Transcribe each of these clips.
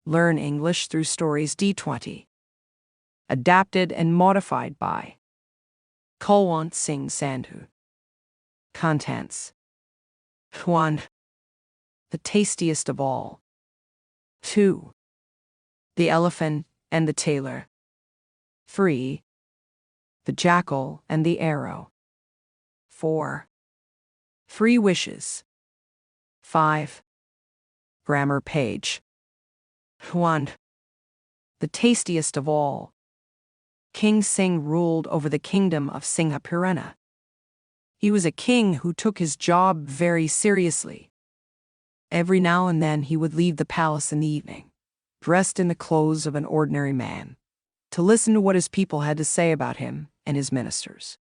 Learn English through stories D20. Adapted and modified by Kulwant Singh Sandhu. Contents: 1. The tastiest of all. 2. The elephant and the tailor. 3. The jackal and the arrow. 4. 3 wishes. 5. Grammar page. 1. The tastiest of all. King Singh ruled over the kingdom of Singhapurana. He was a king who took his job very seriously. Every now and then he would leave the palace in the evening, dressed in the clothes of an ordinary man, to listen to what his people had to say about him and his ministers.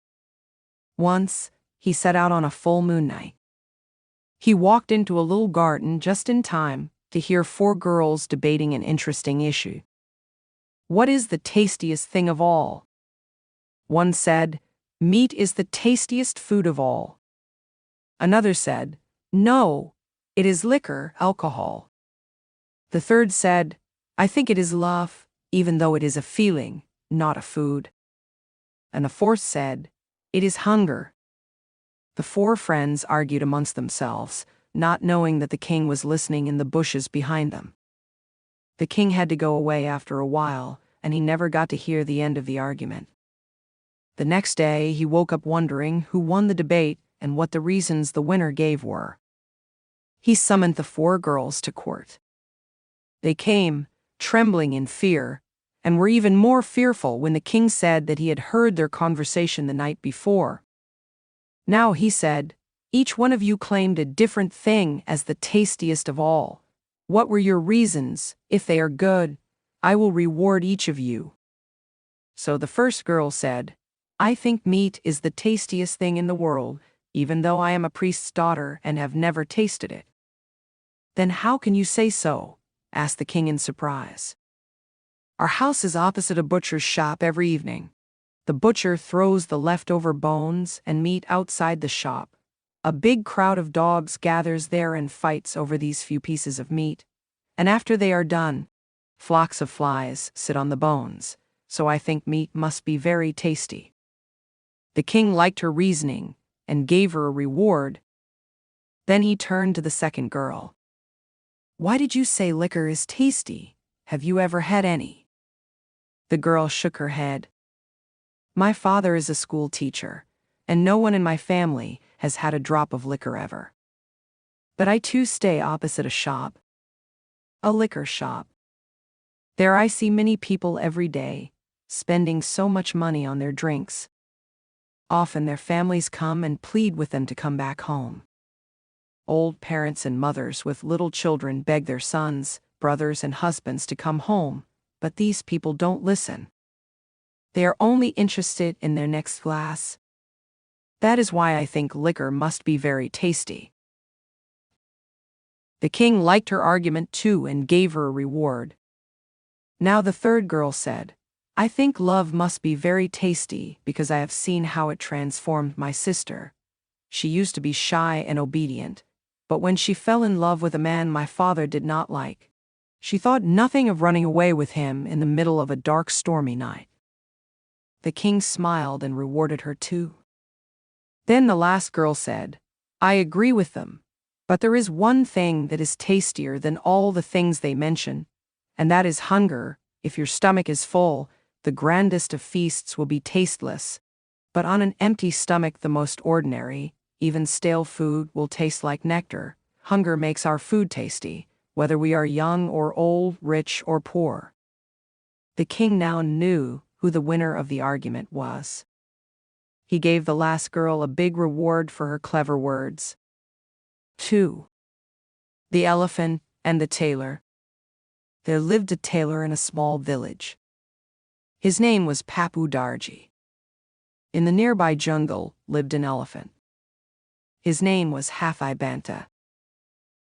Once, he set out on a full moon night. He walked into a little garden just in time to hear 4 girls debating an interesting issue. What is the tastiest thing of all? One said, meat is the tastiest food of all. Another said, no, it is liquor, alcohol. The third said, I think it is love, even though it is a feeling, not a food. And the fourth said, it is hunger. The 4 friends argued amongst themselves, not knowing that the king was listening in the bushes behind them. The king had to go away after a while, and he never got to hear the end of the argument. The next day, he woke up wondering who won the debate and what the reasons the winner gave were. He summoned the 4 girls to court. They came, trembling in fear, and were even more fearful when the king said that he had heard their conversation the night before. Now he said, each one of you claimed a different thing as the tastiest of all. What were your reasons? If they are good, I will reward each of you. So the first girl said, I think meat is the tastiest thing in the world, even though I am a priest's daughter and have never tasted it. Then how can you say so? Asked the king in surprise. Our house is opposite a butcher's shop every evening. The butcher throws the leftover bones and meat outside the shop. A big crowd of dogs gathers there and fights over these few pieces of meat. And after they are done, flocks of flies sit on the bones, so I think meat must be very tasty. The king liked her reasoning and gave her a reward. Then he turned to the second girl. Why did you say liquor is tasty? Have you ever had any? The girl shook her head. My father is a school teacher, and no one in my family has had a drop of liquor ever. But I too stay opposite a shop. A liquor shop. There I see many people every day, spending so much money on their drinks. Often their families come and plead with them to come back home. Old parents and mothers with little children beg their sons, brothers, and husbands to come home, but these people don't listen. They are only interested in their next glass. That is why I think liquor must be very tasty. The king liked her argument too and gave her a reward. Now the third girl said, I think love must be very tasty because I have seen how it transformed my sister. She used to be shy and obedient, but when she fell in love with a man my father did not like, she thought nothing of running away with him in the middle of a dark, stormy night. The king smiled and rewarded her too. Then the last girl said, I agree with them, but there is one thing that is tastier than all the things they mention, and that is hunger. If your stomach is full, the grandest of feasts will be tasteless, but on an empty stomach the most ordinary, even stale food will taste like nectar. Hunger makes our food tasty, whether we are young or old, rich or poor. The king now knew who the winner of the argument was. He gave the last girl a big reward for her clever words. 2. The elephant and the tailor. There lived a tailor in a small village. His name was Papu Darji. In the nearby jungle lived an elephant. His name was Hathai Banta.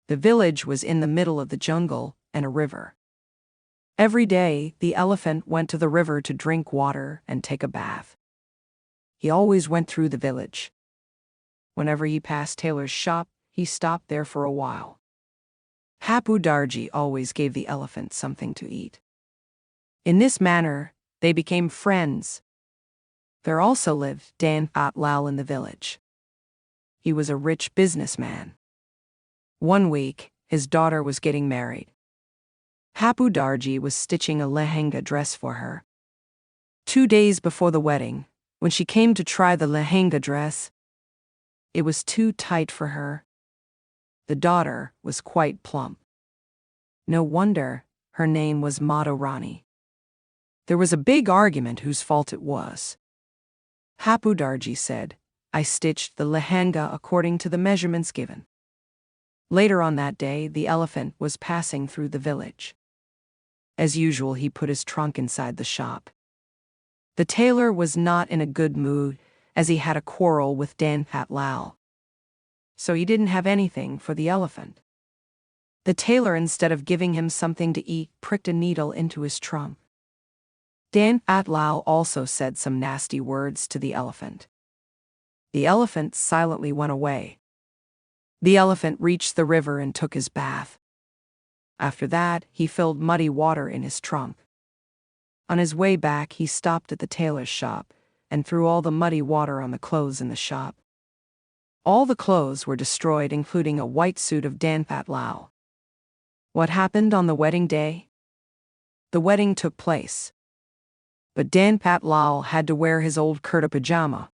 The village was in the middle of the jungle and a river. Every day, the elephant went to the river to drink water and take a bath. He always went through the village. Whenever he passed Taylor's shop, he stopped there for a while. Hapu Darji always gave the elephant something to eat. In this manner, they became friends. There also lived Dan At Lal in the village. He was a rich businessman. One week, his daughter was getting married. Hapu Darji was stitching a lehenga dress for her. 2 days before the wedding, when she came to try the lehenga dress, it was too tight for her. The daughter was quite plump. No wonder her name was Madhurani. There was a big argument whose fault it was. Hapu Darji said, "I stitched the lehenga according to the measurements given." Later on that day, the elephant was passing through the village. As usual, he put his trunk inside the shop. The tailor was not in a good mood, as he had a quarrel with Dan At Lal. So he didn't have anything for the elephant. The tailor, instead of giving him something to eat, pricked a needle into his trunk. Dan At Lal also said some nasty words to the elephant. The elephant silently went away. The elephant reached the river and took his bath. After that, he filled muddy water in his trunk. On his way back, he stopped at the tailor's shop and threw all the muddy water on the clothes in the shop. All the clothes were destroyed, including a white suit of Dan At Lal. What happened on the wedding day? The wedding took place, but Dan At Lal had to wear his old kurta pajama.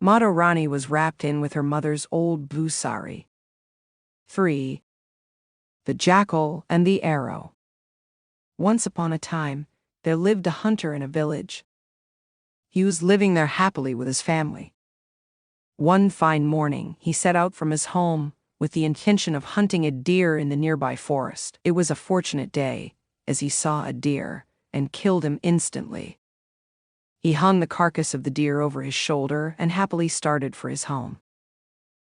Madhurani was wrapped in with her mother's old blue sari. 3. The Jackal and the Arrow. Once upon a time, there lived a hunter in a village. He was living there happily with his family. One fine morning, he set out from his home with the intention of hunting a deer in the nearby forest. It was a fortunate day, as he saw a deer and killed him instantly. He hung the carcass of the deer over his shoulder and happily started for his home.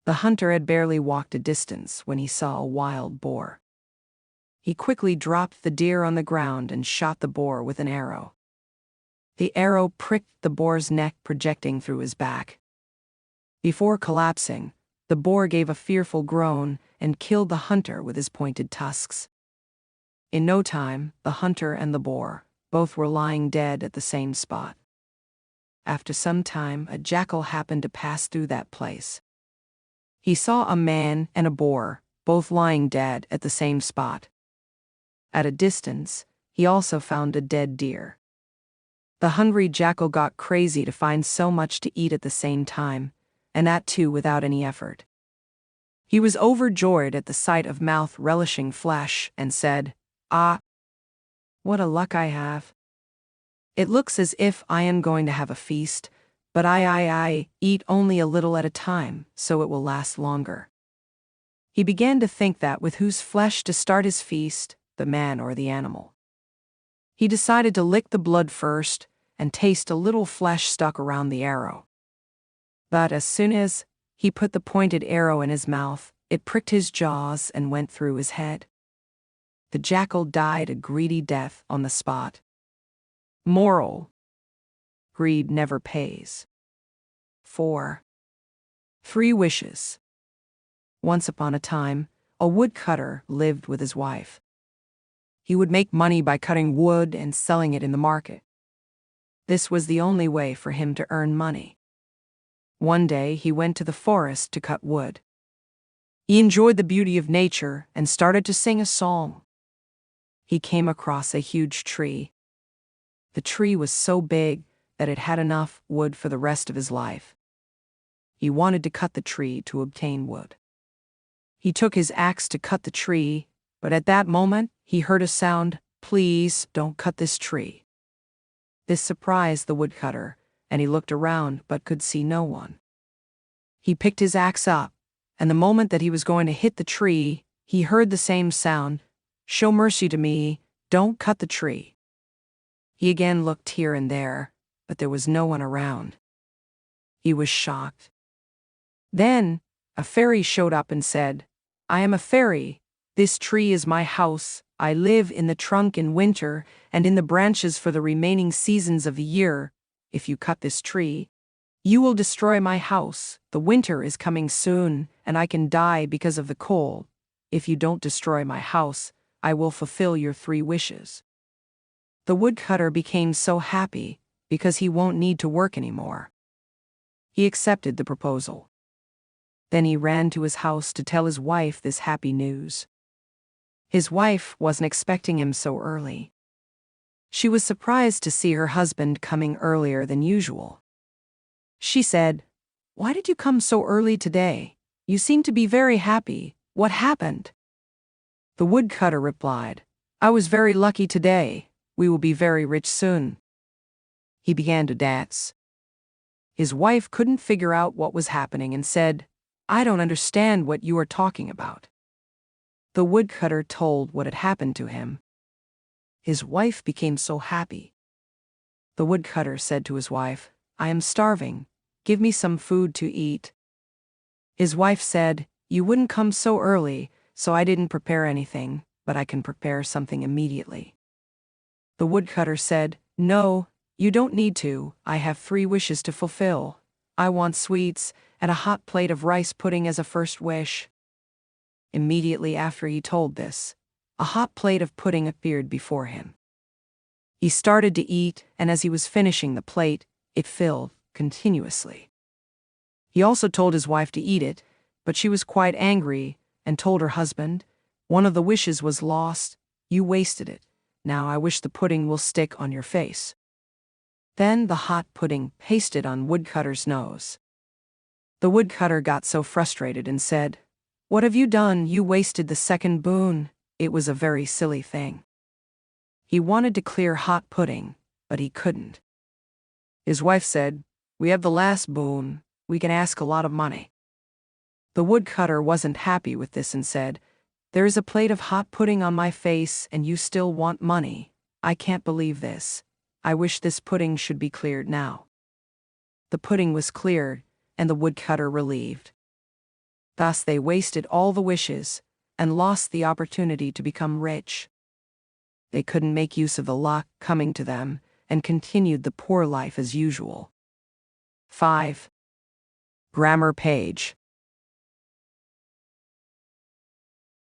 The hunter had barely walked a distance when he saw a wild boar. He quickly dropped the deer on the ground and shot the boar with an arrow. The arrow pricked the boar's neck, projecting through his back. Before collapsing, the boar gave a fearful groan and killed the hunter with his pointed tusks. In no time, the hunter and the boar both were lying dead at the same spot. After some time, a jackal happened to pass through that place. He saw a man and a boar, both lying dead at the same spot. At a distance, he also found a dead deer. The hungry jackal got crazy to find so much to eat at the same time, and that too without any effort. He was overjoyed at the sight of mouth relishing flesh and said, "Ah, what a luck I have. It looks as if I am going to have a feast, but I eat only a little at a time, so it will last longer." He began to think that with whose flesh to start his feast, the man or the animal. He decided to lick the blood first and taste a little flesh stuck around the arrow. But as soon as he put the pointed arrow in his mouth, it pricked his jaws and went through his head. The jackal died a greedy death on the spot. Moral: greed never pays. 4. 3 wishes. Once upon a time, a woodcutter lived with his wife. He would make money by cutting wood and selling it in the market. This was the only way for him to earn money. One day, he went to the forest to cut wood. He enjoyed the beauty of nature and started to sing a song. He came across a huge tree. The tree was so big that it had enough wood for the rest of his life. He wanted to cut the tree to obtain wood. He took his axe to cut the tree, but at that moment, he heard a sound, "Please, don't cut this tree." This surprised the woodcutter, and he looked around but could see no one. He picked his axe up, and the moment that he was going to hit the tree, he heard the same sound, "Show mercy to me, don't cut the tree." He again looked here and there, but there was no one around. He was shocked. Then a fairy showed up and said, "I am a fairy. This tree is my house. I live in the trunk in winter and in the branches for the remaining seasons of the year. If you cut this tree, you will destroy my house. The winter is coming soon, and I can die because of the cold. If you don't destroy my house, I will fulfill your 3 wishes. The woodcutter became so happy because he won't need to work anymore. He accepted the proposal. Then he ran to his house to tell his wife this happy news. His wife wasn't expecting him so early. She was surprised to see her husband coming earlier than usual. She said, "Why did you come so early today? You seem to be very happy. What happened?" The woodcutter replied, "I was very lucky today. We will be very rich soon." He began to dance. His wife couldn't figure out what was happening and said, "I don't understand what you are talking about." The woodcutter told what had happened to him. His wife became so happy. The woodcutter said to his wife, "I am starving. Give me some food to eat." His wife said, "You wouldn't come so early, so I didn't prepare anything, but I can prepare something immediately." The woodcutter said, "No, you don't need to. I have 3 wishes to fulfill. I want sweets and a hot plate of rice pudding as a first wish." Immediately after he told this, a hot plate of pudding appeared before him. He started to eat, and as he was finishing the plate, it filled continuously. He also told his wife to eat it, but she was quite angry and told her husband, "One of the wishes was lost. You wasted it. Now I wish the pudding will stick on your face." Then the hot pudding pasted on woodcutter's nose. The woodcutter got so frustrated and said, "What have you done? You wasted the second boon. It was a very silly thing." He wanted to clear hot pudding, but he couldn't. His wife said, "We have the last boon. We can ask a lot of money." The woodcutter wasn't happy with this and said, "There is a plate of hot pudding on my face and you still want money. I can't believe this. I wish this pudding should be cleared now." The pudding was cleared, and the woodcutter relieved. Thus they wasted all the wishes and lost the opportunity to become rich. They couldn't make use of the luck coming to them and continued the poor life as usual. 5. Grammar page.